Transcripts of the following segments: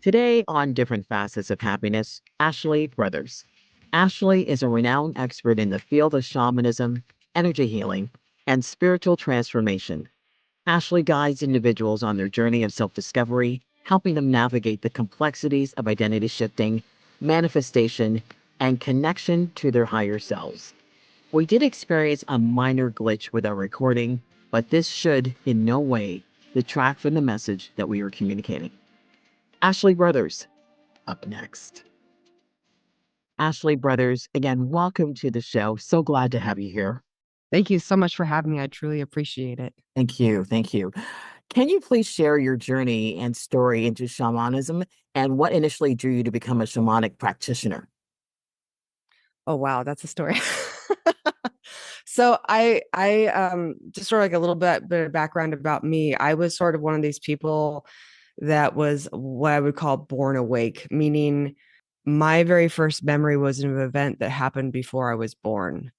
Today, on Different Facets of Happiness, Ashley Brothers. Ashley is a renowned expert in the field of shamanism, energy healing, and spiritual transformation. Ashley guides individuals on their journey of self discovery, helping them navigate the complexities of identity shifting, manifestation, and connection to their higher selves. We did experience a minor glitch with our recording, but this should in no way detract from the message that we are communicating. Ashley Brothers, up next. Ashley Brothers, again, welcome to the show. So glad to have you here. Thank you so much for having me. I truly appreciate it. Thank you. Thank you. Can you please share your journey and story into shamanism and what initially drew you to become a shamanic practitioner? Oh wow, that's a story. So I just sort of like a bit of background about me. I was sort of one of these people that was what I would call born awake, meaning my very first memory was an event that happened before I was born.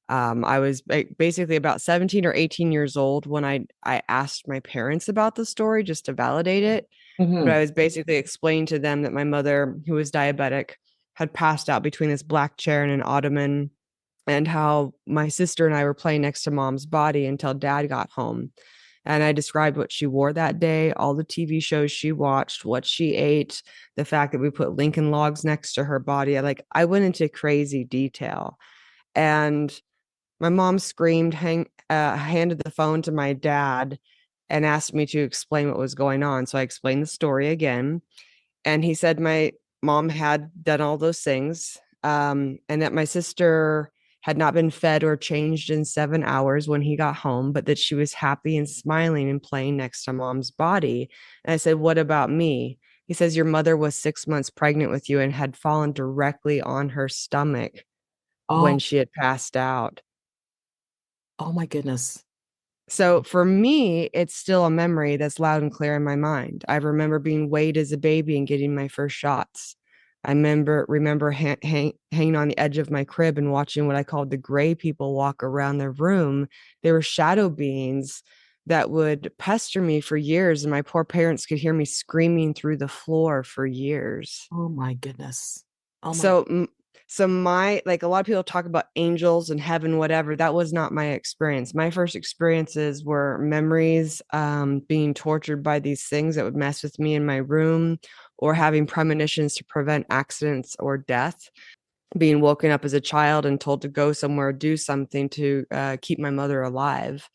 I was basically about 17 or 18 years old when I asked my parents about the story just to validate it. But Hmm. I was basically explaining to them that my mother, who was diabetic, had passed out between this black chair and an ottoman, and how my sister and I were playing next to mom's body until dad got home. And I described what she wore that day, all the TV shows she watched, what she ate, the fact that we put Lincoln logs next to her body. I went into crazy detail. And my mom screamed, handed the phone to my dad, and asked me to explain what was going on. So I explained the story again. And he said my mom had done all those things, and that my sister had not been fed or changed in 7 hours when he got home, but that she was happy and smiling and playing next to mom's body. And I said, "What about me?" He says, "Your mother was 6 months pregnant with you and had fallen directly on her stomach when Oh, she had passed out." oh my goodness. So for me, it's still a memory that's loud and clear in my mind. I remember being weighed as a baby and getting my first shots. I remember hanging on the edge of my crib and watching what I called the gray people walk around the room. They were shadow beings that would pester me for years, and my poor parents could hear me screaming through the floor for years. Oh my goodness. Oh my. So, so my like a lot of people talk about angels and heaven, whatever. That was not my experience. My first experiences were memories, being tortured by these things that would mess with me in my room, or having premonitions to prevent accidents or death. Being woken up as a child and told to go somewhere, do something to keep my mother alive.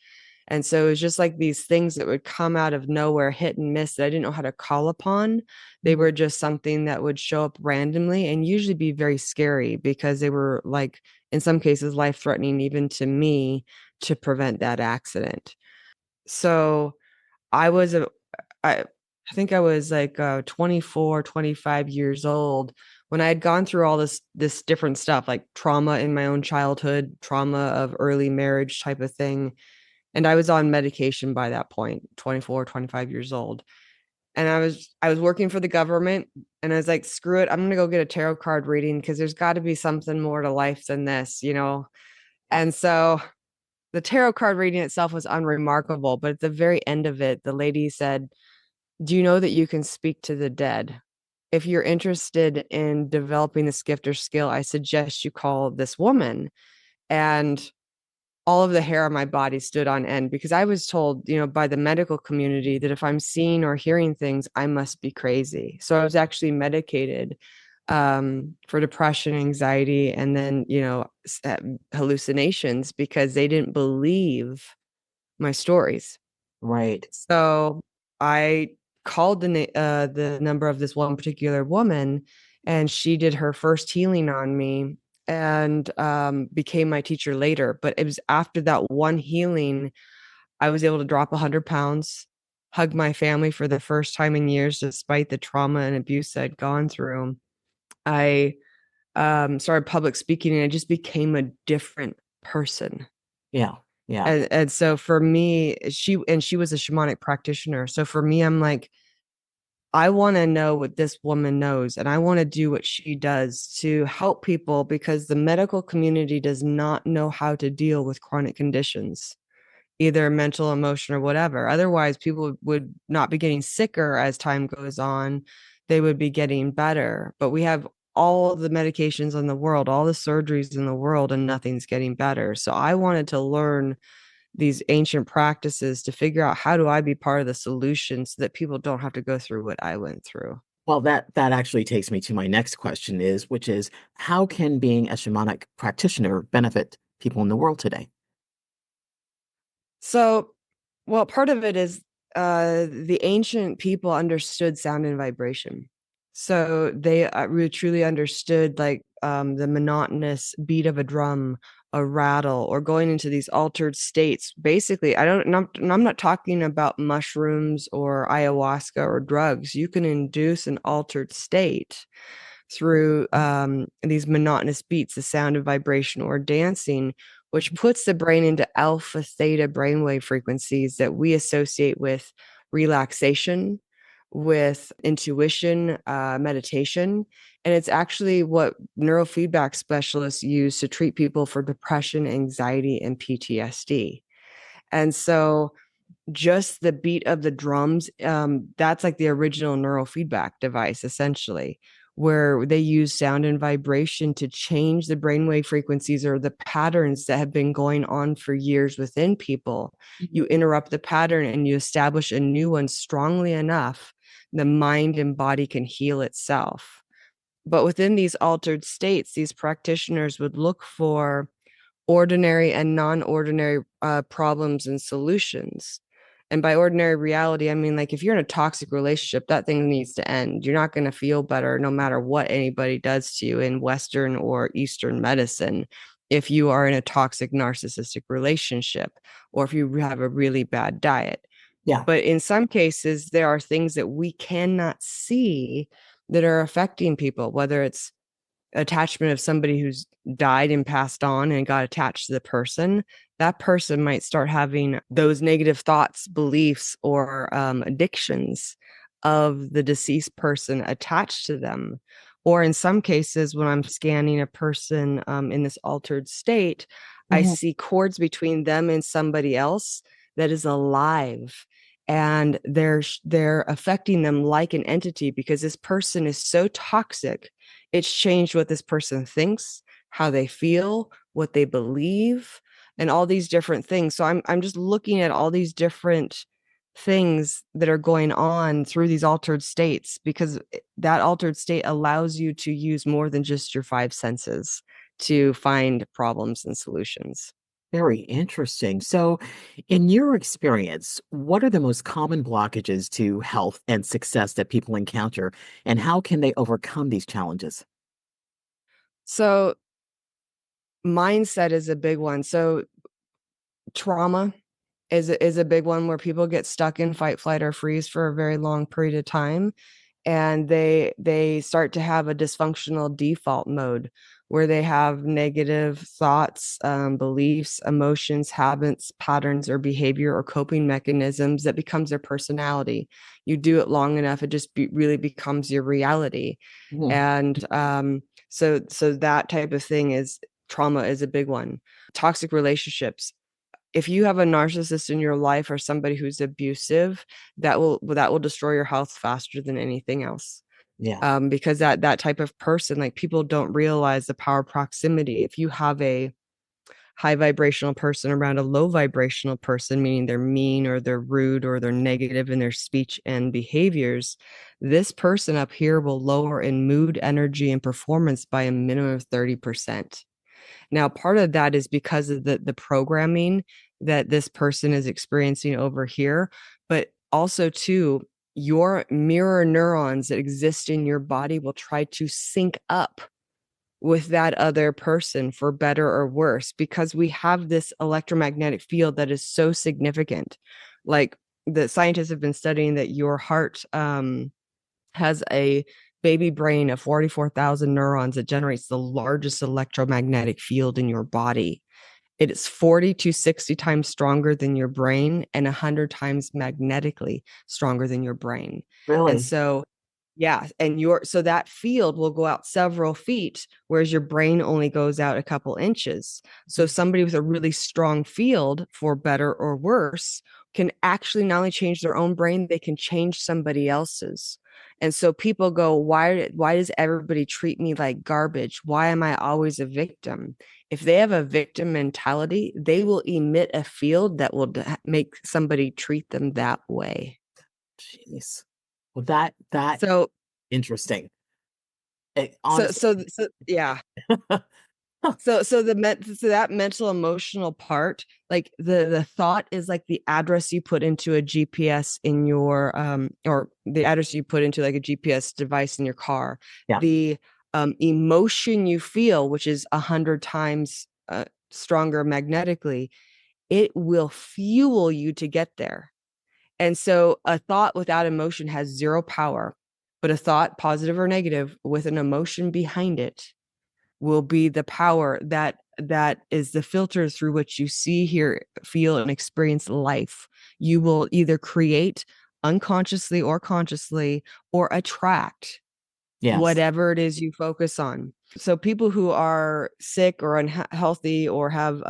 And so it was just like these things that would come out of nowhere, hit and miss, that I didn't know how to call upon. They Mhm. were just something that would show up randomly and usually be very scary because they were like, in some cases, life threatening, even to me, to prevent that accident. So I was a, I think I was like 24, 25 years old when I had gone through all this different stuff, like trauma in my own childhood, trauma of early marriage type of thing. And I was on medication by that point, 24, 25 years old. And I was working for the government, and I was like, screw it, I'm going to go get a tarot card reading because there's got to be something more to life than this. And so the tarot card reading itself was unremarkable, but at the very end of it, the lady said, "Do you know that you can speak to the dead? If you're interested in developing this gift or skill, I suggest you call this woman." And all of the hair on my body stood on end because I was told, by the medical community that if I'm seeing or hearing things, I must be crazy. So I was actually medicated for depression, anxiety, and then, hallucinations because they didn't believe my stories. Right. So I called the number of this one particular woman, and she did her first healing on me and became my teacher later. But it was after that one healing, I was able to drop 100 pounds, hug my family for the first time in years, despite the trauma and abuse I'd gone through. I started public speaking, and I just became a different person. Yeah. Yeah. And so for me, she was a shamanic practitioner. So for me, I'm like, I want to know what this woman knows, and I want to do what she does to help people because the medical community does not know how to deal with chronic conditions, either mental, emotion, or whatever. Otherwise, people would not be getting sicker as time goes on. they would be getting better. But we have all the medications in the world, all the surgeries in the world, and nothing's getting better. So I wanted to learn these ancient practices to figure out how do I be part of the solution so that people don't have to go through what I went through. Well, that actually takes me to my next question which is, how can being a shamanic practitioner benefit people in the world today? So, well, part of it is the ancient people understood sound and vibration. So they really truly understood like the monotonous beat of a drum, a rattle, or going into these altered states. Basically, I'm not talking about mushrooms or ayahuasca or drugs. You can induce an altered state through these monotonous beats, the sound of vibration or dancing, which puts the brain into alpha theta brainwave frequencies that we associate with relaxation, with intuition, meditation. And it's actually what neurofeedback specialists use to treat people for depression, anxiety, and PTSD. And so just the beat of the drums, that's like the original neurofeedback device, essentially, where they use sound and vibration to change the brainwave frequencies or the patterns that have been going on for years within people. You interrupt the pattern and you establish a new one strongly enough, the mind and body can heal itself. But within these altered states, these practitioners would look for ordinary and non-ordinary problems and solutions. And by ordinary reality, I mean, like, if you're in a toxic relationship, that thing needs to end. You're not going to feel better no matter what anybody does to you in Western or Eastern medicine. If you are in a toxic narcissistic relationship, or if you have a really bad diet. Yeah. But in some cases, there are things that we cannot see that are affecting people, whether it's attachment of somebody who's died and passed on and got attached to the person, that person might start having those negative thoughts, beliefs, or addictions of the deceased person attached to them. Or in some cases, when I'm scanning a person in this altered state, I Mhm. see cords between them and somebody else that is alive. And they're affecting them like an entity because this person is so toxic. It's changed what this person thinks, how they feel, what they believe, and all these different things. So I'm just looking at all these different things that are going on through these altered states, because that altered state allows you to use more than just your five senses to find problems and solutions. Very interesting. So, in your experience, what are the most common blockages to health and success that people encounter, and how can they overcome these challenges? So mindset is a big one. So trauma is a big one where people get stuck in fight, flight, or freeze for a very long period of time, and they start to have a dysfunctional default mode where they have negative thoughts, beliefs, emotions, habits, patterns, or behavior or coping mechanisms that becomes their personality. You do it long enough, it just really becomes your reality. Mhm. And so that type of thing is trauma is a big one. Toxic relationships, if you have a narcissist in your life or somebody who's abusive, that will destroy your health faster than anything else. Yeah. Because that type of person, like, people don't realize the power of proximity. If you have a high vibrational person around a low vibrational person, meaning they're mean or they're rude or they're negative in their speech and behaviors, this person up here will lower in mood, energy, and performance by a minimum of 30%. Now, part of that is because of the programming that this person is experiencing over here, but also too, your mirror neurons that exist in your body will try to sync up with that other person for better or worse, because we have this electromagnetic field that is so significant. Like, the scientists have been studying that your heart has a baby brain of 44,000 neurons that generates the largest electromagnetic field in your body. It is 40 to 60 times stronger than your brain and 100 times magnetically stronger than your brain. And Really? so, yeah, and so that field will go out several feet, whereas your brain only goes out a couple inches. So somebody with a really strong field, for better or worse, can actually not only change their own brain, they can change somebody else's. And so people go, why does everybody treat me like garbage? Why am I always a victim? If they have a victim mentality, they will emit a field that will make somebody treat them that way. Jeez. Well, that So interesting. It, so honestly. so so yeah. So that mental emotional part, like the thought is like the address you put into a GPS in your or the address you put into like a GPS device in your car. Yeah. The emotion you feel, which is 100 times stronger magnetically, it will fuel you to get there. And so a thought without emotion has zero power, but a thought, positive or negative, with an emotion behind it will be the power that is the filter through which you see, hear, feel, and experience life. You will either create unconsciously or consciously or attract Yes. whatever it is you focus on. So people who are sick or unhealthy or have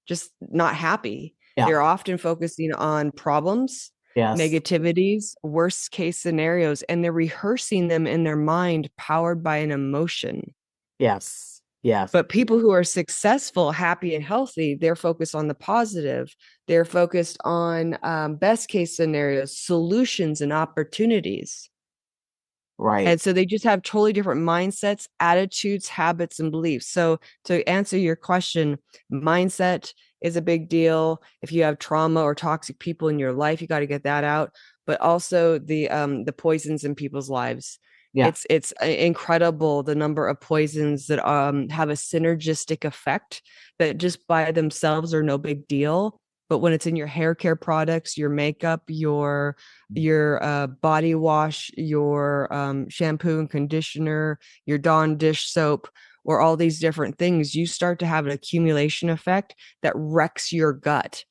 just not happy, Yeah. they're often focusing on problems, Yes. negativities, worst case scenarios, and they're rehearsing them in their mind powered by an emotion. Yes. Yes. But people who are successful, happy, and healthy, they're focused on the positive. They're focused on best case scenarios, solutions, and opportunities. Right. And so they just have totally different mindsets, attitudes, habits, and beliefs. So to answer your question, mindset is a big deal. If you have trauma or toxic people in your life, you got to get that out. But also the poisons in people's lives. Yeah. It's incredible the number of poisons that have a synergistic effect that just by themselves are no big deal. But when it's in your hair care products, your makeup, your body wash, your shampoo and conditioner, your Dawn dish soap, or all these different things, you start to have an accumulation effect that wrecks your gut.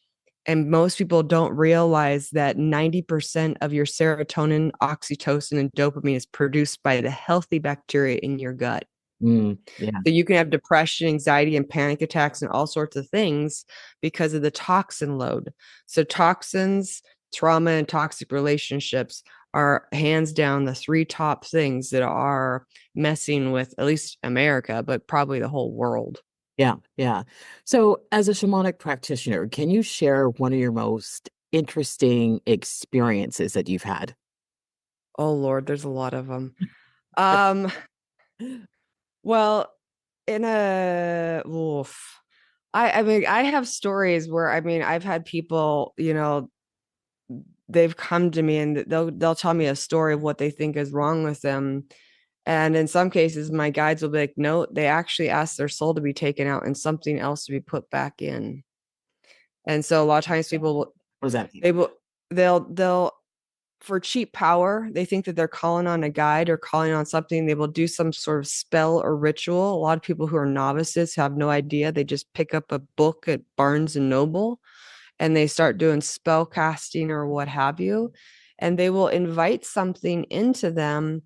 And most people don't realize that 90% of your serotonin, oxytocin, and dopamine is produced by the healthy bacteria in your gut. Yeah. So you can have depression, anxiety, and panic attacks and all sorts of things because of the toxin load. So toxins, trauma, and toxic relationships are hands down the three top things that are messing with at least America, but probably the whole world. Yeah. Yeah. So, as a shamanic practitioner, can you share one of your most interesting experiences that you've had? Oh Lord, there's a lot of them. Um, well, in a oof. I mean, I have stories where I mean, I've had people, they've come to me and they'll tell me a story of what they think is wrong with them. And in some cases, my guides will be like, no, they actually asked their soul to be taken out and something else to be put back in. And so a lot of times people will, What does that mean? they will, they'll for cheap power, they think that they're calling on a guide or calling on something. They will do some sort of spell or ritual. A lot of people who are novices have no idea. They just pick up a book at Barnes and Noble and they start doing spell casting or what have you. And they will invite something into them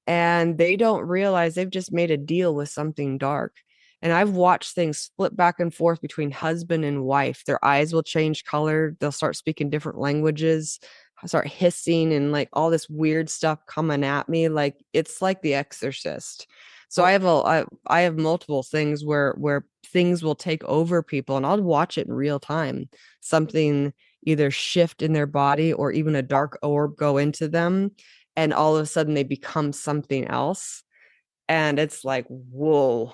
and they don't realize they've just made a deal with something dark. And I've watched things flip back and forth between husband and wife. Their eyes will change color. They'll start speaking different languages, start hissing, and like all this weird stuff coming at me. Like it's like The Exorcist. So Well, I have multiple things where things will take over people, and I'll watch it in real time. Something either shift in their body or even a dark orb go into them, and all of a sudden they become something else, and it's like whoa.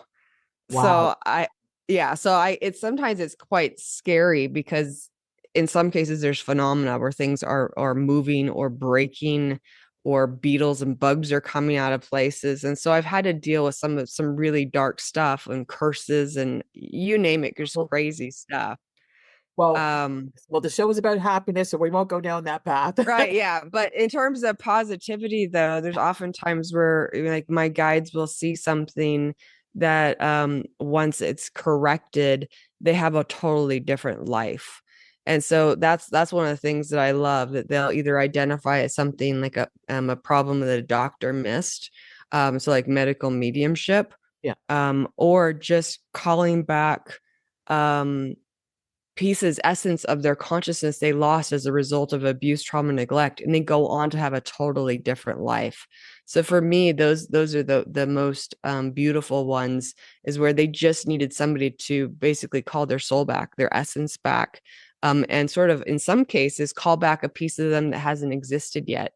wow. So I it's sometimes it's quite scary because in some cases there's phenomena where things are moving or breaking or beetles and bugs are coming out of places. And so I've had to deal with some really dark stuff and curses and you name it, just Well, crazy stuff. well, Um well, the show is about happiness, so we won't go down that path. Right, yeah. But in terms of positivity, though, there's often times where like my guides will see something that once it's corrected, they have a totally different life. And so that's one of the things that I love, that they'll either identify as something like a problem that a doctor missed, so like medical mediumship, Yeah. or just calling back um pieces, essence of their consciousness they lost as a result of abuse, trauma, neglect, and they go on to have a totally different life. So for me, those are the most beautiful ones, is where they just needed somebody to basically call their soul back, their essence back, and sort of in some cases call back a piece of them that hasn't existed yet.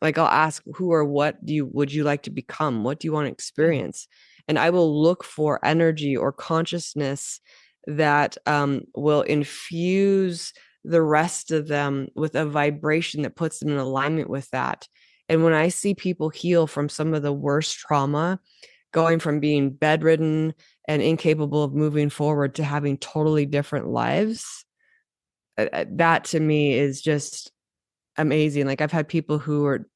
Like I'll ask, who or what do you would you like to become? What do you want to experience? And I will look for energy or consciousness that will infuse the rest of them with a vibration that puts them in alignment with that. And when I see people heal from some of the worst trauma, going from being bedridden and incapable of moving forward to having totally different lives, that to me is just amazing. Like I've had people who are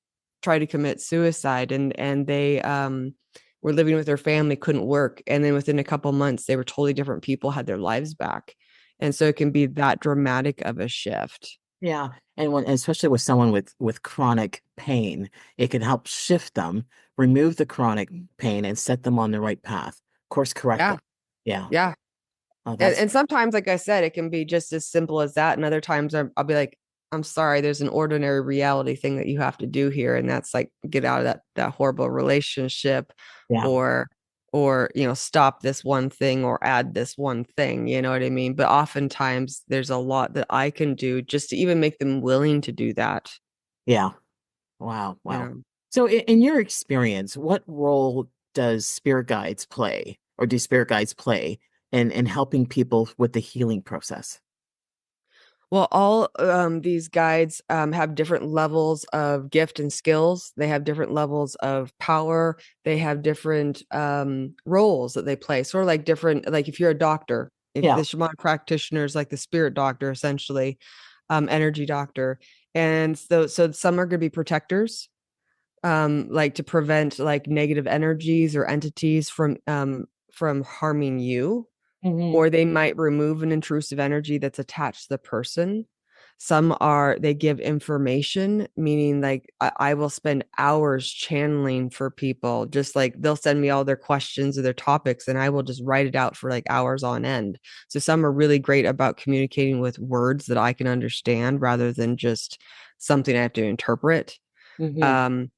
try to commit suicide, and they were living with their family, couldn't work, and then within a couple months they were totally different people, had their lives back. And so it can be that dramatic of a shift. Yeah, and when especially with someone with chronic pain, it can help shift them, remove the chronic pain, and set them on the right path. Course correct Yeah. them. Yeah. Yeah. Oh, and, that's and sometimes, like I said, it can be just as simple as that, and other times I'll be like, I'm sorry, there's an ordinary reality thing that you have to do here, and that's like get out of that horrible relationship, yeah, or stop this one thing or add this one thing, you know what I mean? But oftentimes there's a lot that I can do just to even make them willing to do that, yeah. Wow, you wow. know. So, in your experience, what role does spirit guides play, or do spirit guides play in helping people with the healing process? Well, all these guides have different levels of gift and skills. They have different levels of power. They have different roles that they play. Sort of like different, like if you're a doctor, if Yeah. the shamanic practitioner is like the spirit doctor, essentially, energy doctor. And so some are going to be protectors, like to prevent like negative energies or entities from harming you, Hmm. or they might remove an intrusive energy that's attached to the person. Some are, they give information, meaning like I will spend hours channeling for people, just like they'll send me all their questions or their topics, and I will just write it out for like hours on end. So some are really great about communicating with words that I can understand rather than just something I have to interpret. Hmm. Um,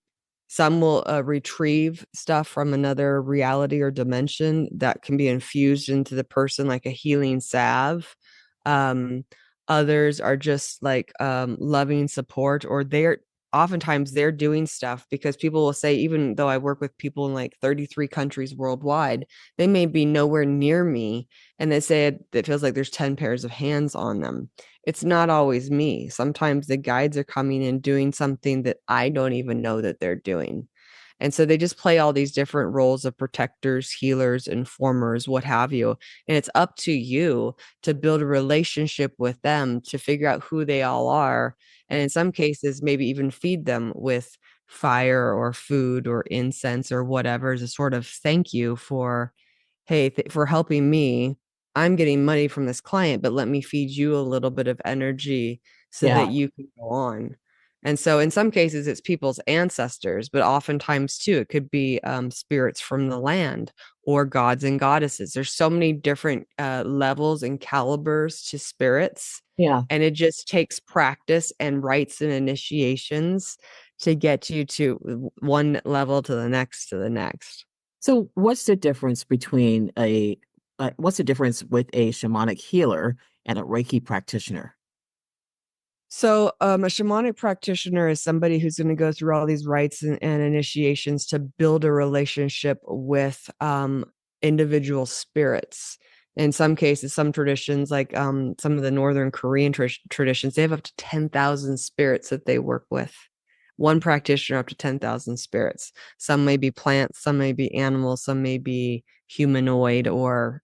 some will retrieve stuff from another reality or dimension that can be infused into the person like a healing salve. Um, Others are just like loving support, or they're oftentimes they're doing stuff because people will say, even though I work with people in like 33 countries worldwide, they may be nowhere near me. And they say it feels like there's 10 pairs of hands on them. It's not always me. Sometimes the guides are coming in doing something that I don't even know that they're doing. And so they just play all these different roles of protectors, healers, informers, what have you. And it's up to you to build a relationship with them, to figure out who they all are. And in some cases, maybe even feed them with fire or food or incense or whatever as a sort of thank you for, hey, for helping me. I'm getting money from this client, but let me feed you a little bit of energy so Yeah. that you can go on. And so in some cases, it's people's ancestors, but oftentimes too, it could be spirits from the land or gods and goddesses. There's so many different levels and calibers to spirits. Yeah. And it just takes practice and rites and initiations to get you to one level to the next to the next. So, what's the difference with a shamanic healer and a Reiki practitioner? So, a shamanic practitioner is somebody who's going to go through all these rites and initiations to build a relationship with individual spirits. In some cases, some traditions, like some of the Northern Korean traditions, they have up to 10,000 spirits that they work with. One practitioner, up to 10,000 spirits. Some may be plants, some may be animals, some may be humanoid or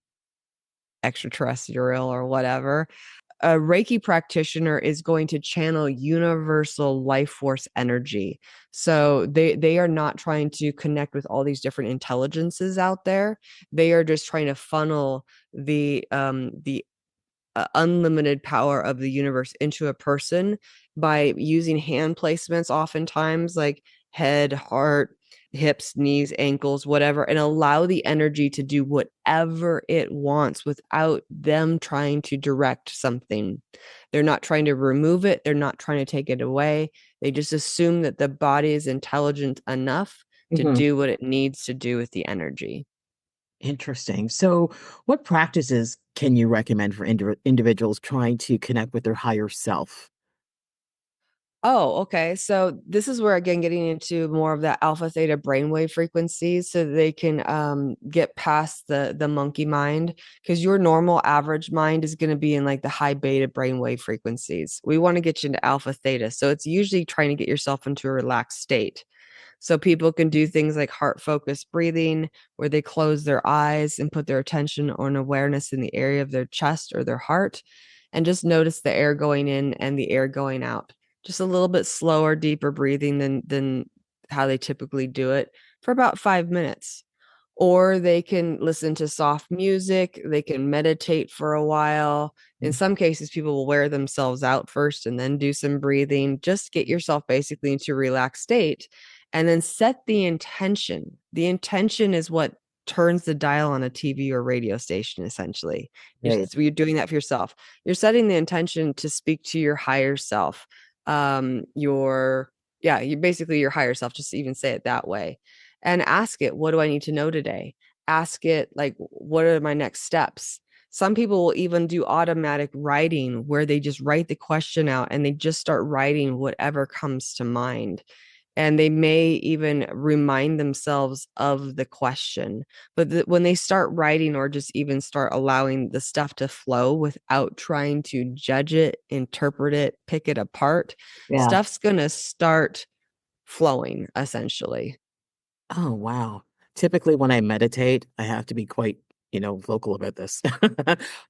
extraterrestrial or whatever. A Reiki practitioner is going to channel universal life force energy. So they are not trying to connect with all these different intelligences out there. They are just trying to funnel the unlimited power of the universe into a person by using hand placements, oftentimes like head, heart, hips, knees, ankles, whatever, and allow the energy to do whatever it wants without them trying to direct something. They're not trying to remove it, they're not trying to take it away. They just assume that the body is intelligent enough to Mhm. do what it needs to do with the energy. Interesting. So, what practices can you recommend for individuals trying to connect with their higher self? Oh, okay. So this is where again getting into more of that alpha theta brainwave frequencies so that they can get past the monkey mind because your normal average mind is going to be in like the high beta brainwave frequencies. We want to get you into alpha theta. So it's usually trying to get yourself into a relaxed state. So people can do things like heart focused breathing, where they close their eyes and put their attention on awareness in the area of their chest or their heart, and just notice the air going in and the air going out. Just a little bit slower, deeper breathing than how they typically do it for about 5 minutes. Or they can listen to soft music, they can meditate for a while. In some cases, people will wear themselves out first and then do some breathing. Just get yourself basically into a relaxed state and then set the intention. The intention is what turns the dial on a TV or radio station, essentially. Right. You're doing that for yourself. You're setting the intention to speak to your higher self. You basically your higher self, just to even say it that way. And ask it, what do I need to know today? Ask it, like, what are my next steps? Some people will even do automatic writing where they just write the question out and they just start writing whatever comes to mind, and they may even remind themselves of the question. But when they start writing or just even start allowing the stuff to flow without trying to judge it, interpret it, pick it apart, Yeah. stuff's going to start flowing essentially. Oh, wow. Typically, when I meditate, I have to be quite, vocal about this.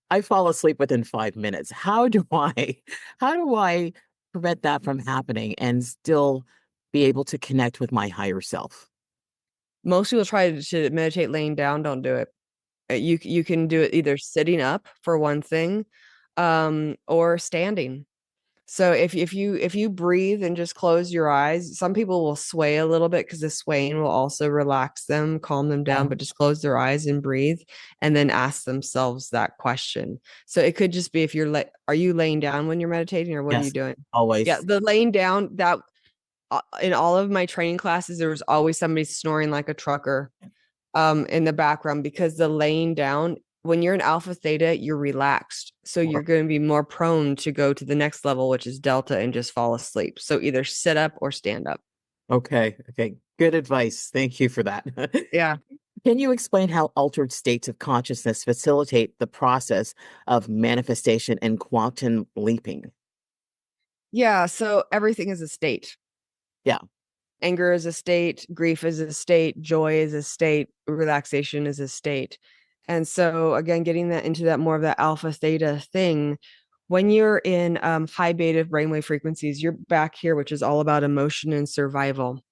I fall asleep within 5 minutes. How do I prevent that from happening and still be able to connect with my higher self? Most people try to meditate laying down, don't do it. You can do it either sitting up for one thing, or standing. So if you breathe and just close your eyes, some people will sway a little bit because the swaying will also relax them, calm them down, but just close their eyes and breathe and then ask themselves that question. So it could just be if are you laying down when you're meditating or what are you Yes, doing? Yeah, always. the laying down that in all of my training classes, there was always somebody snoring like a trucker in the background because the laying down, when you're in alpha theta, you're relaxed. So you're going to be more prone to go to the next level, which is delta, and just fall asleep. So either sit up or stand up. Okay. Okay. Good advice. Thank you for that. Yeah. Can you explain how altered states of consciousness facilitate the process of manifestation and quantum leaping? Yeah. So everything is a state. Yeah. Anger is a state, grief is a state, joy is a state, relaxation is a state. And so again, getting that into that more of that alpha theta thing, when you're in high beta brainwave frequencies, you're back here, which is all about emotion and survival.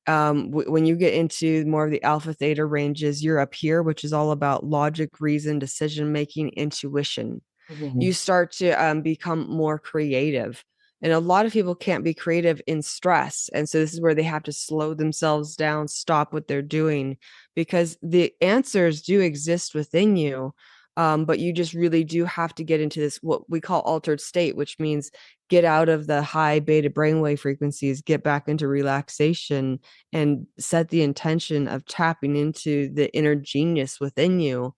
When you get into more of the alpha theta ranges, you're up here, which is all about logic, reason, decision making, intuition. Mhm. You start to become more creative. And a lot of people can't be creative in stress. And so this is where they have to slow themselves down, stop what they're doing, because the answers do exist within you. But you just really do have to get into this, what we call altered state, which means get out of the high beta brainwave frequencies, get back into relaxation, and set the intention of tapping into the inner genius within you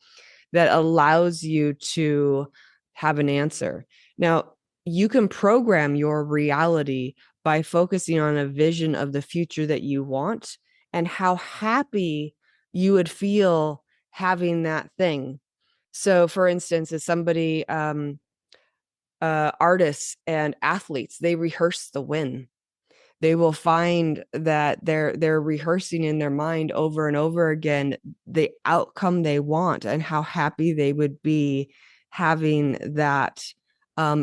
that allows you to have an answer. Now, you can program your reality by focusing on a vision of the future that you want and how happy you would feel having that thing. So, for instance, as somebody, artists and athletes, they rehearse the win. They will find that they're rehearsing in their mind over and over again the outcome they want and how happy they would be having that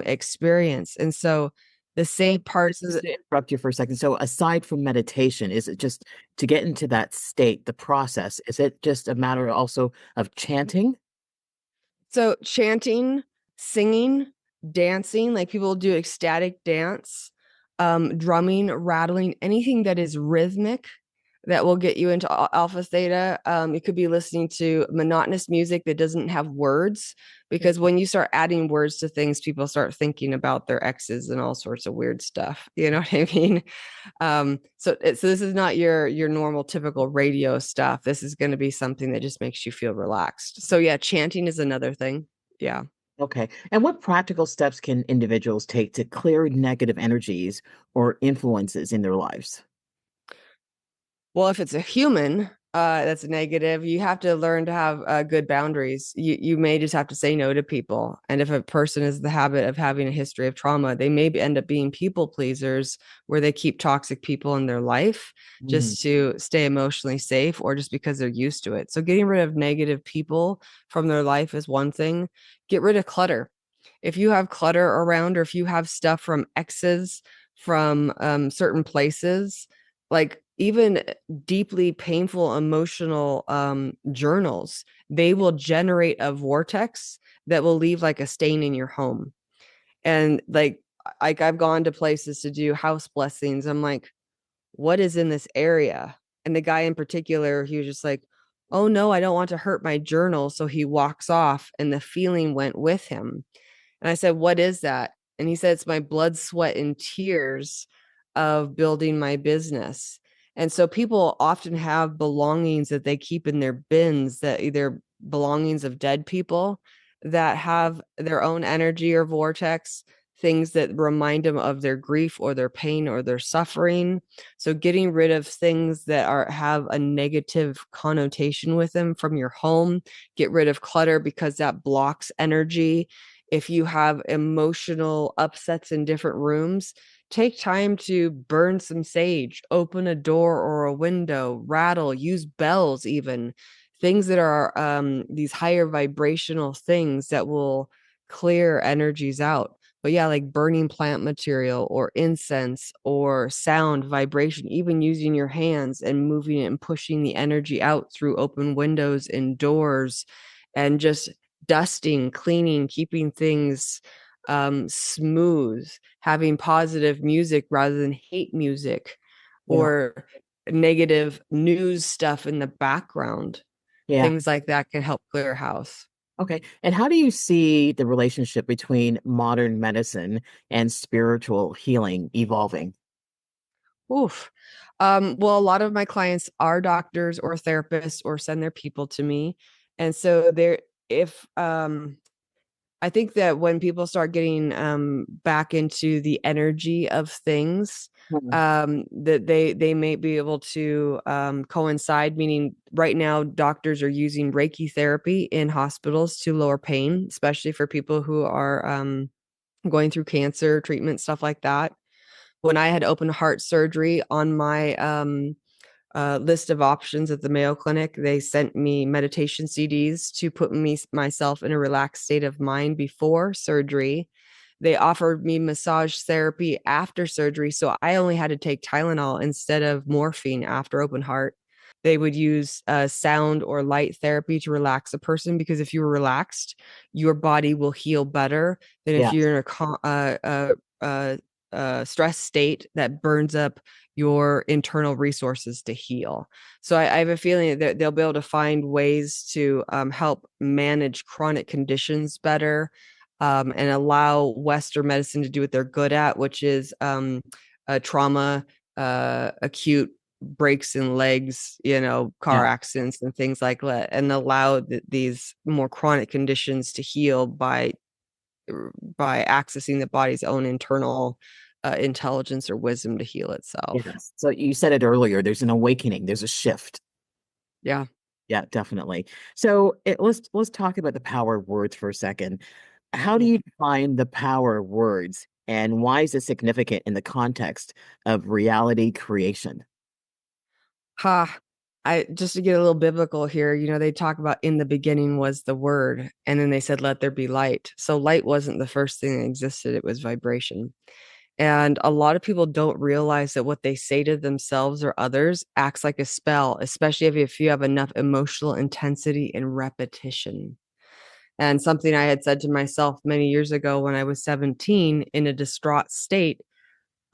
experience. And so the same parts of Just to interrupt you for a second. So aside from meditation, is it just to get into that state, the process, is it just a matter also of chanting? so chanting, singing, dancing, like people do ecstatic dance, drumming, rattling, anything that is rhythmic, that will get you into alpha theta. It could be listening to monotonous music that doesn't have words, because when you start adding words to things, people start thinking about their exes and all sorts of weird stuff. You know what I mean? So this is not your normal typical radio stuff. This is going to be something that just makes you feel relaxed. So yeah, chanting is another thing. Yeah. Okay. And what practical steps can individuals take to clear negative energies or influences in their lives? Well, if it's a human that's negative, you have to learn to have good boundaries. You may just have to say no to people. And if a person is the habit of having a history of trauma, they may end up being people pleasers, where they keep toxic people in their life Mm, just to stay emotionally safe, or just because they're used to it. So getting rid of negative people from their life is one thing. Get rid of clutter. If you have clutter around, or if you have stuff from exes, from certain places, like even deeply painful emotional journals, they will generate a vortex that will leave like a stain in your home. And like I've gone to places to do house blessings. I'm like, what is in this area? And the guy in particular, he was just like, oh no, I don't want to hurt my journal. So he walks off, and the feeling went with him. And I said, what is that? And he said, it's my blood, sweat, and tears of building my business. And so people often have belongings that they keep in their bins, that either belongings of dead people that have their own energy or vortex, things that remind them of their grief or their pain or their suffering. So getting rid of things that are have a negative connotation with them from your home. Get rid of clutter, because that blocks energy. If you have emotional upsets in different rooms, take time to burn some sage, open a door or a window, rattle, use bells, even things that are these higher vibrational things that will clear energies out. But yeah, like burning plant material or incense or sound, vibration, even using your hands and moving it and pushing the energy out through open windows and doors, and just dusting, cleaning, keeping things smooth, having positive music rather than hate music, yeah. or negative news stuff in the background. Yeah. Things like that can help clear a house. Okay. And how do you see the relationship between modern medicine and spiritual healing evolving? Oof. Well, a lot of my clients are doctors or therapists or send their people to me. And so there, if I think that when people start getting back into the energy of things, Mhm. that they may be able to coincide. Meaning, right now, doctors are using Reiki therapy in hospitals to lower pain, especially for people who are going through cancer treatment, stuff like that. When I had open heart surgery, on my list of options at the Mayo Clinic, they sent me meditation CDs to put myself in a relaxed state of mind before surgery. They offered me massage therapy after surgery, so I only had to take Tylenol instead of morphine after open heart. They would use sound or light therapy to relax a person, because if you're relaxed, your body will heal better than if Yeah. you're in stress state that burns up your internal resources to heal. So I have a feeling that they'll be able to find ways to help manage chronic conditions better, and allow Western medicine to do what they're good at, which is trauma, acute breaks in legs, Yeah. car accidents and things like that, and allow these more chronic conditions to heal by accessing the body's own internal intelligence or wisdom to heal itself. Yes. So you said it earlier, there's an awakening, there's a shift. Yeah. Yeah, definitely. So let's talk about the power of words for a second. How do you define the power of words, and why is it significant in the context of reality creation? Ha. I just to get a little biblical here, they talk about in the beginning was the word, and then they said, let there be light. So light wasn't the first thing that existed, it was vibration. And a lot of people don't realize that what they say to themselves or others acts like a spell, especially if you have enough emotional intensity and repetition. And something I had said to myself many years ago when I was 17 in a distraught state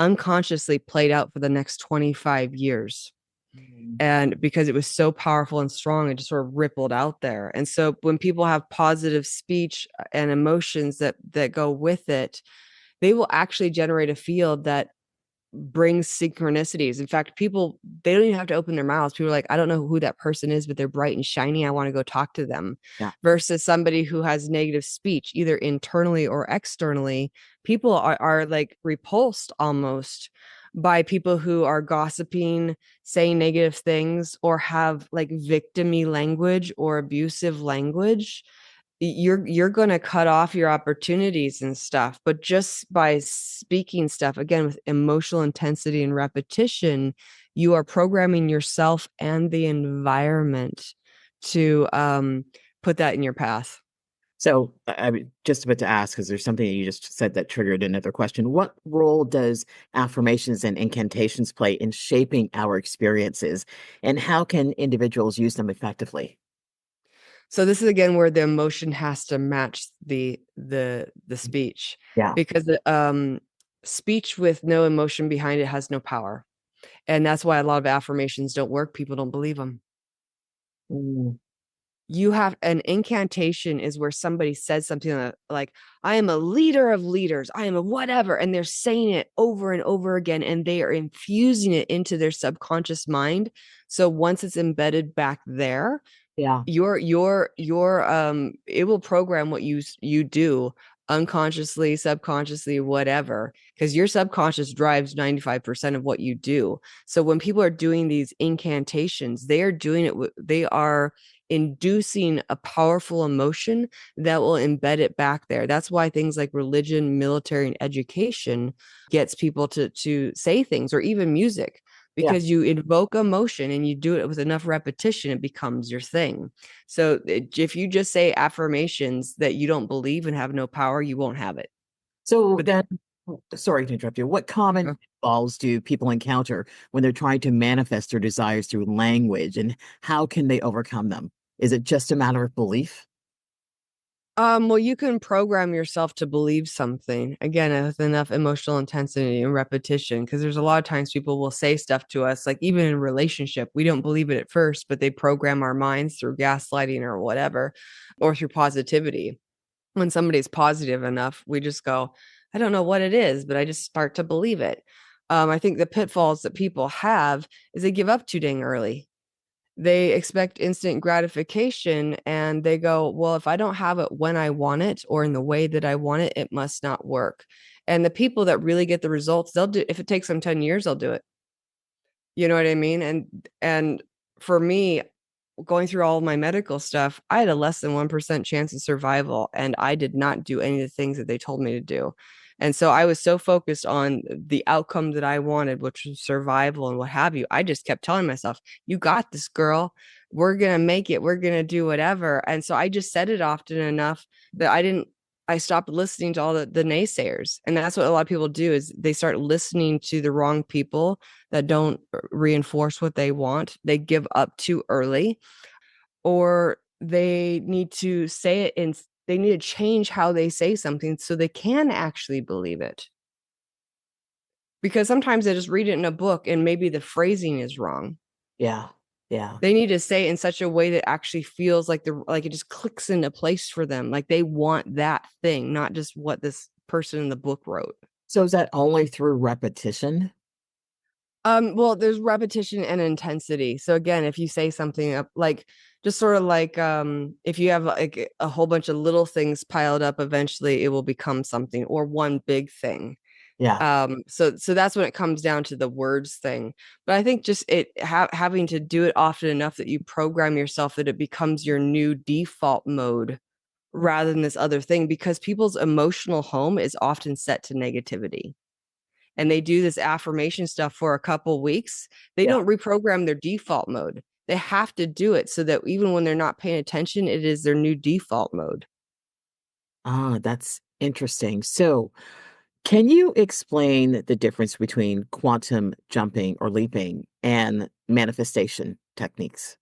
unconsciously played out for the next 25 years. Mm. And because it was so powerful and strong, it just sort of rippled out there. And so when people have positive speech and emotions that go with it, they will actually generate a field that brings synchronicities. In fact, people, they don't even have to open their mouths. People are like, I don't know who that person is, but they're bright and shiny. I want to go talk to them. Yeah. Versus somebody who has negative speech, either internally or externally, people are like repulsed almost by people who are gossiping, saying negative things, or have like victimy language or abusive language. You're going to cut off your opportunities and stuff. But just by speaking stuff again with emotional intensity and repetition, you are programming yourself and the environment to put that in your path. So I'm just about to ask, because there's something that you just said that triggered another question. What role does affirmations and incantations play in shaping our experiences, and how can individuals use them effectively? So this is again where the emotion has to match the speech, Yeah. because the speech with no emotion behind it has no power. And that's why a lot of affirmations don't work. People don't believe them. Mm, You have an incantation is where somebody says something like, I am a leader of leaders, I am a whatever, and they're saying it over and over again, and they are infusing it into their subconscious mind. So once it's embedded back there, yeah. your it will program what you do unconsciously, subconsciously, whatever, because your subconscious drives 95% of what you do. So when people are doing these incantations, they are doing it they are inducing a powerful emotion that will embed it back there. That's why things like religion, military, and education gets people to say things, or even music, Yeah. because you invoke emotion and you do it with enough repetition, it becomes your thing. So if you just say affirmations that you don't believe and have no power, you won't have it. So But then, sorry to interrupt you. What common pitfalls do people encounter when they're trying to manifest their desires through language, and how can they overcome them? Is it just a matter of belief? well, you can program yourself to believe something again with enough emotional intensity and repetition. Because there's a lot of times people will say stuff to us, like even in a relationship, we don't believe it at first, but they program our minds through gaslighting or whatever, or through positivity. When somebody's positive enough, we just go, I don't know what it is, but I just start to believe it. I think the pitfalls that people have is they give up too dang early. They expect instant gratification and they go, well, if I don't have it when I want it or in the way that I want it, it must not work. And the people that really get the results, they'll do, if it takes them 10 years, they'll do it. You know what I mean? And for me, going through all of my medical stuff, I had a less than 1% chance of survival, and I did not do any of the things that they told me to do. And so I was so focused on the outcome that I wanted, which was survival and what have you. I just kept telling myself, you got this, girl. We're going to make it. We're going to do whatever. And so I just said it often enough that I stopped listening to all the naysayers. And that's what a lot of people do is they start listening to the wrong people that don't reinforce what they want. They give up too early, or they need to say it and they need to change how they say something so they can actually believe it. Because sometimes they just read it in a book and maybe the phrasing is wrong. Yeah. Yeah. They need to say it in such a way that actually feels like it just clicks into place for them. Like they want that thing, not just what this person in the book wrote. So is that only through repetition? Well, there's repetition and intensity. So again, if you say something up like just sort of like if you have like a whole bunch of little things piled up, eventually it will become something or one big thing. Yeah. So that's when it comes down to the words thing. But I think just having to do it often enough that you program yourself that it becomes your new default mode rather than this other thing, because people's emotional home is often set to negativity, and they do this affirmation stuff for a couple weeks, they Yeah. don't reprogram their default mode. They have to do it so that even when they're not paying attention, it is their new default mode. Ah, that's interesting. So, can you explain the difference between quantum jumping or leaping and manifestation techniques?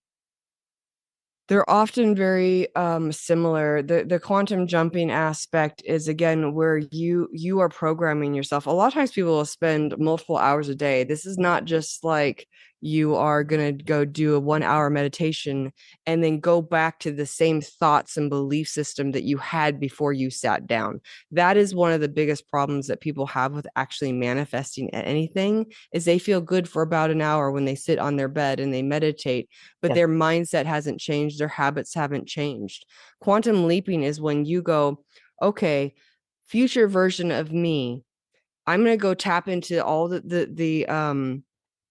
They're often very similar. The quantum jumping aspect is again where you are programming yourself. A lot of times people will spend multiple hours a day. This is not just like you are going to go do a 1 hour meditation and then go back to the same thoughts and belief system that you had before you sat down. That is one of the biggest problems that people have with actually manifesting anything, is they feel good for about an hour when they sit on their bed and they meditate, but Yeah. their mindset hasn't changed, their habits haven't changed. Quantum leaping is when you go, okay, future version of me, I'm going to go tap into all the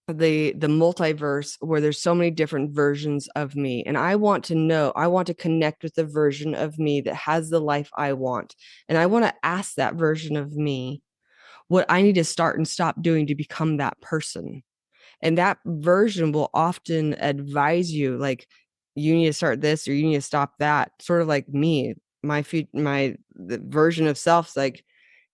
multiverse where there's so many different versions of me, and I want to know, I want to connect with the version of me that has the life I want, and I want to ask that version of me what I need to start and stop doing to become that person. And that version will often advise you, like, you need to start this or you need to stop that. Sort of like me, my the version of self's like,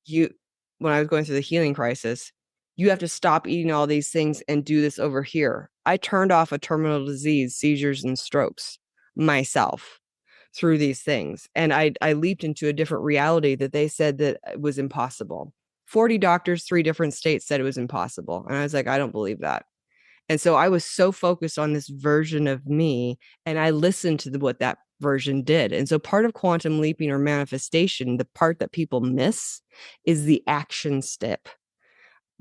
you, when I was going through the healing crisis, you have to stop eating all these things and do this over here. I turned off a terminal disease, seizures and strokes myself through these things. And I leaped into a different reality that they said that it was impossible. 40 doctors, 3 different states said it was impossible. And I was like, I don't believe that. And so I was so focused on this version of me, and I listened to what that version did. And so part of quantum leaping or manifestation, the part that people miss is the action step,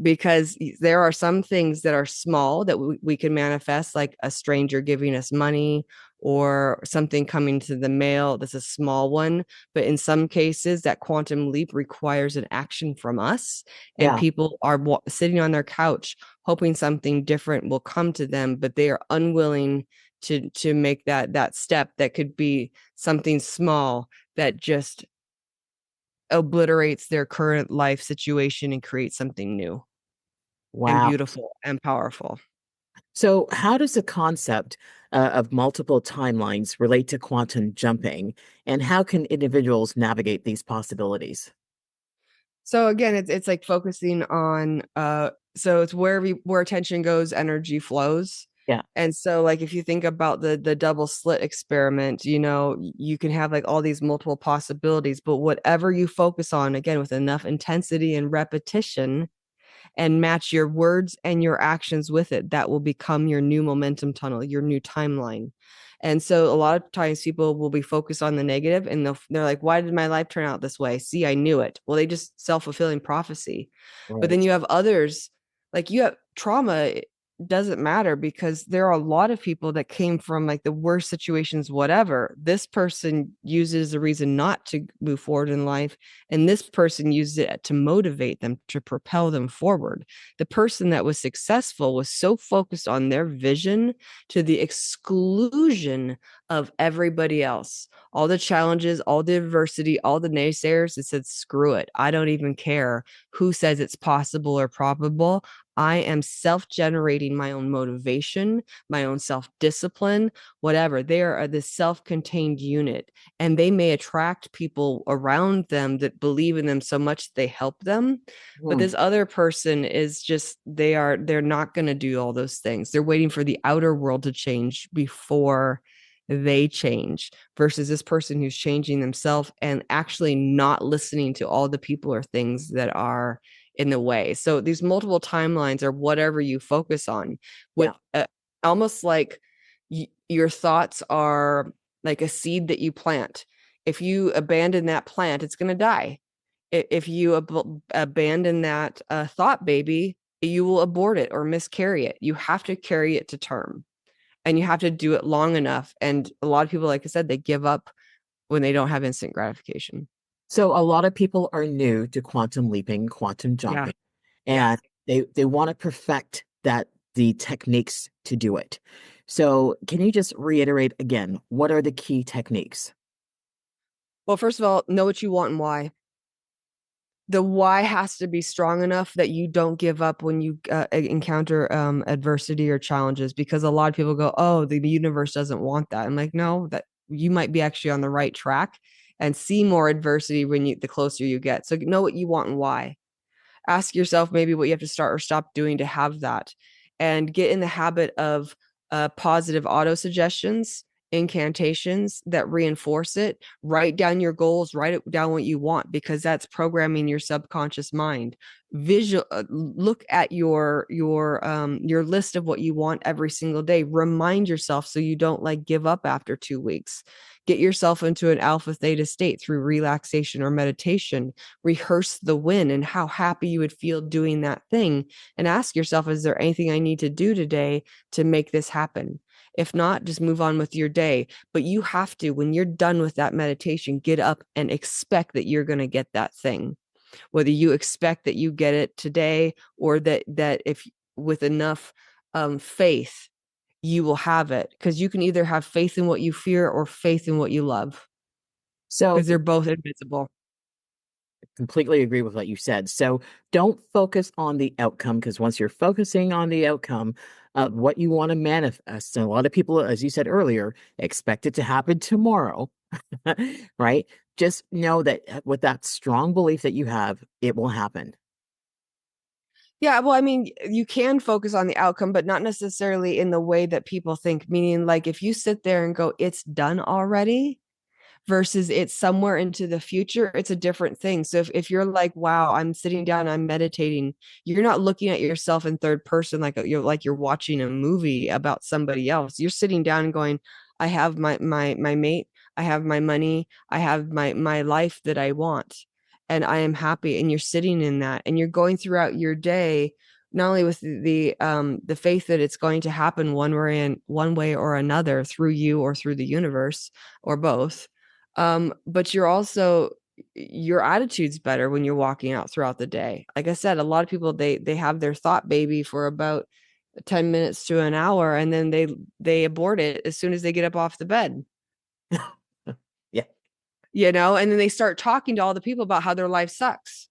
because there are some things that are small that we can manifest, like a stranger giving us money or something coming to the mail. That's a small one. But in some cases, that quantum leap requires an action from us. And Yeah. people are sitting on their couch hoping something different will come to them, but they are unwilling to make that step that could be something small that just obliterates their current life situation and creates something new and Wow. beautiful and powerful. So, how does the concept of multiple timelines relate to quantum jumping, and how can individuals navigate these possibilities? So again, it's like focusing on so it's where attention goes, energy flows. Yeah. And so like if you think about the double slit experiment, you can have like all these multiple possibilities, but whatever you focus on, again, with enough intensity and repetition, and match your words and your actions with it, that will become your new momentum tunnel, your new timeline. And so a lot of times people will be focused on the negative, and they're like, why did my life turn out this way? See, I knew it. Well, they just self-fulfilling prophecy. But then Right. you have others, like you have trauma, doesn't matter, because there are a lot of people that came from like the worst situations, whatever. This person uses a reason not to move forward in life, and this person used it to motivate them, to propel them forward. The person that was successful was so focused on their vision to the exclusion of everybody else. All the challenges, all the adversity, all the naysayers, it said, screw it. I don't even care who says it's possible or probable. I am self-generating my own motivation, my own self-discipline, whatever. They are this self-contained unit, and they may attract people around them that believe in them so much that they help them. But Hmm. this other person is just, they're not going to do all those things. They're waiting for the outer world to change before they change, versus this person who's changing themselves and actually not listening to all the people or things that are in the way. So these multiple timelines are whatever you focus on, with Yeah. almost like your thoughts are like a seed that you plant. If you abandon that plant, it's going to die. If you abandon that thought baby, you will abort it or miscarry it. You have to carry it to term, and you have to do it long enough. And a lot of people, like I said, they give up when they don't have instant gratification. So, a lot of people are new to quantum leaping, quantum Yeah. jumping, Yeah. and they want to perfect the techniques to do it. So, can you just reiterate again, what are the key techniques? Well, first of all, know what you want and why. The why has to be strong enough that you don't give up when you encounter adversity or challenges, because a lot of people go, oh, the universe doesn't want that. I'm like, no, that you might be actually on the right track and see more adversity when the closer you get. So know what you want and why. Ask yourself maybe what you have to start or stop doing to have that, and get in the habit of positive auto suggestions incantations that reinforce it. Write down your goals, write it down what you want, because that's programming your subconscious mind. Visual Look at your list of what you want every single day. Remind yourself so you don't like give up after 2 weeks. Get yourself into an alpha theta state through relaxation or meditation. Rehearse the win and how happy you would feel doing that thing, and ask yourself, is there anything I need to do today to make this happen? If not, just move on with your day. But you have to, when you're done with that meditation, get up and expect that you're going to get that thing. Whether you expect that you get it today, or that if with enough faith, you will have it. Because you can either have faith in what you fear or faith in what you love, So because they're both invisible. completely agree with what you said. So don't focus on the outcome, because once you're focusing on the outcome of what you want to manifest, and a lot of people, as you said earlier, expect it to happen tomorrow, right? Just know that with that strong belief that you have, it will happen. Yeah, well, I mean, you can focus on the outcome, but not necessarily in the way that people think. Meaning, like, if you sit there and go, it's done already, versus it's somewhere into the future, it's a different thing. So if you're like, wow, I'm sitting down, I'm meditating, you're not looking at yourself in third person like you're watching a movie about somebody else. You're sitting down and going, I have my mate, I have my money, I have my life that I want, and I am happy. And you're sitting in that, and you're going throughout your day not only with the faith that it's going to happen one way or another, through you or through the universe, or both. But you're also, your attitude's better when you're walking out throughout the day. Like I said, a lot of people, they have their thought baby for about 10 minutes to an hour, and then they abort it as soon as they get up off the bed. Yeah. And then they start talking to all the people about how their life sucks.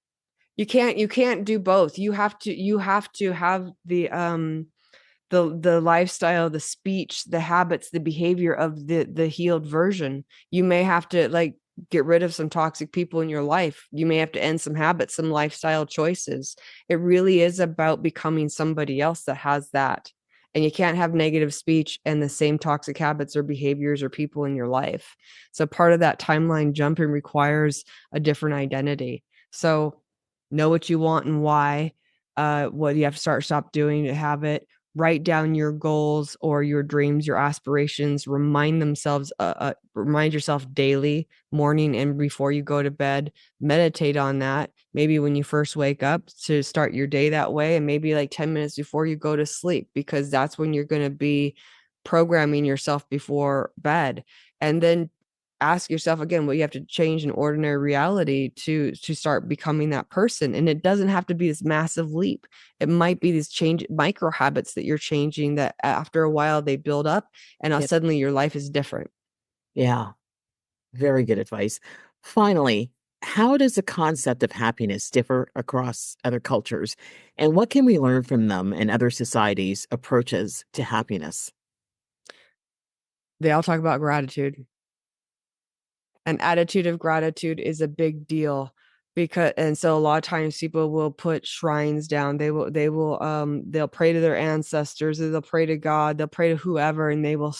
You can't do both. You have to have the lifestyle, the speech, the habits, the behavior of the healed version. You may have to, like, get rid of some toxic people in your life. You may have to end some habits, some lifestyle choices. It really is about becoming somebody else that has that. And you can't have negative speech and the same toxic habits or behaviors or people in your life. So part of that timeline jumping requires a different identity. So know what you want and why. What you have to stop doing to have it. Write down your goals or your dreams, your aspirations. Remind yourself daily, morning and before you go to bed. Meditate on that. Maybe when you first wake up, to start your day that way, and maybe like 10 minutes before you go to sleep, because that's when you're going to be programming yourself before bed. And then ask yourself again what you have to change in ordinary reality to start becoming that person. And it doesn't have to be this massive leap. It might be these change micro habits that you're changing, that after a while they build up, and now Yep. suddenly your life is different. Yeah. Very good advice. Finally, how does the concept of happiness differ across other cultures? And what can we learn from them and other societies' approaches to happiness? They all talk about gratitude. An attitude of gratitude is a big deal, because and so a lot of times people will put shrines down. They'll pray to their ancestors, or they'll pray to God, they'll pray to whoever, and they'll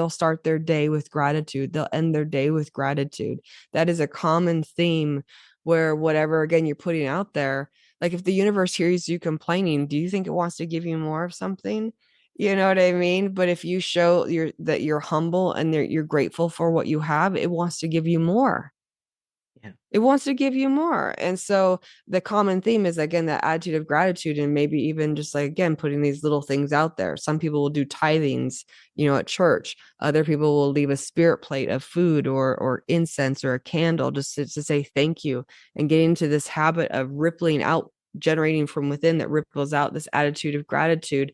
start their day with gratitude, they'll end their day with gratitude. That is a common theme, where whatever, again, you're putting out there, like, if the universe hears you complaining, do you think it wants to give you more of something? You know what I mean? But if you show that you're humble and you're grateful for what you have, it wants to give you more. Yeah. It wants to give you more. And so the common theme is, again, that attitude of gratitude, and maybe even just, like, again, putting these little things out there. Some people will do tithings, at church. Other people will leave a spirit plate of food or incense or a candle, just to say thank you, and get into this habit of rippling out, generating from within, that ripples out this attitude of gratitude,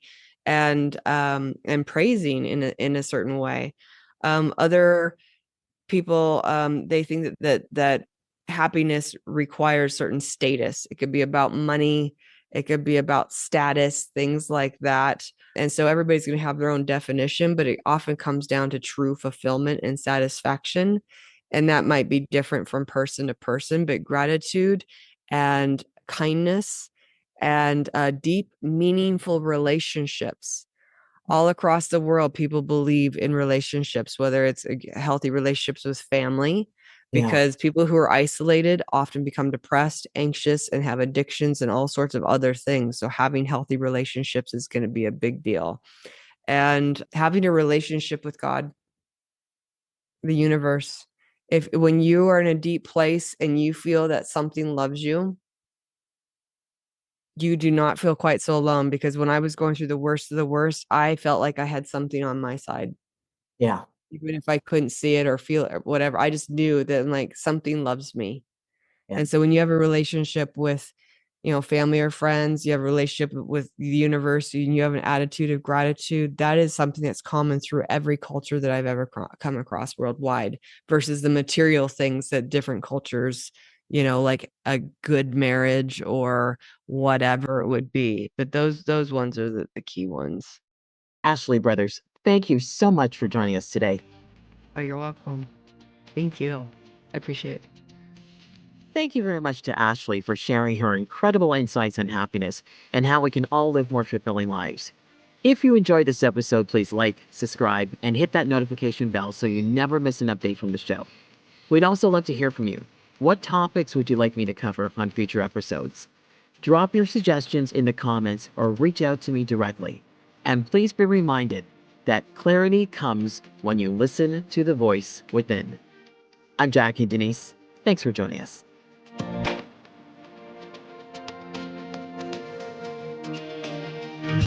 and praising in a certain way. Other people, they think that happiness requires certain status. It could be about money, it could be about status, things like that. And so everybody's going to have their own definition, but it often comes down to true fulfillment and satisfaction, and that might be different from person to person. But gratitude and kindness and deep meaningful relationships All across the world, people believe in relationships, whether it's healthy relationships with family, Yeah. because people who are isolated often become depressed, anxious, and have addictions and all sorts of other things. So having healthy relationships is going to be a big deal. And having a relationship with God, the universe, if when you are in a deep place and you feel that something loves you, you do not feel quite so alone, because when I was going through the worst of the worst, I felt like I had something on my side. Yeah. Even if I couldn't see it or feel it or whatever, I just knew that like something loves me. Yeah. And so when you have a relationship with, family or friends, you have a relationship with the universe, and you have an attitude of gratitude, that is something that's common through every culture that I've ever come across worldwide, versus the material things that different cultures, like a good marriage or whatever it would be. But those ones are the key ones. Ashley Brothers, thank you so much for joining us today. Oh, you're welcome. Thank you. I appreciate it. Thank you very much to Ashley for sharing her incredible insights on happiness and how we can all live more fulfilling lives. If you enjoyed this episode, please like, subscribe, and hit that notification bell so you never miss an update from the show. We'd also love to hear from you. What topics would you like me to cover on future episodes? Drop your suggestions in the comments or reach out to me directly. And please be reminded that clarity comes when you listen to the voice within. I'm Jackie Denise. Thanks for joining us.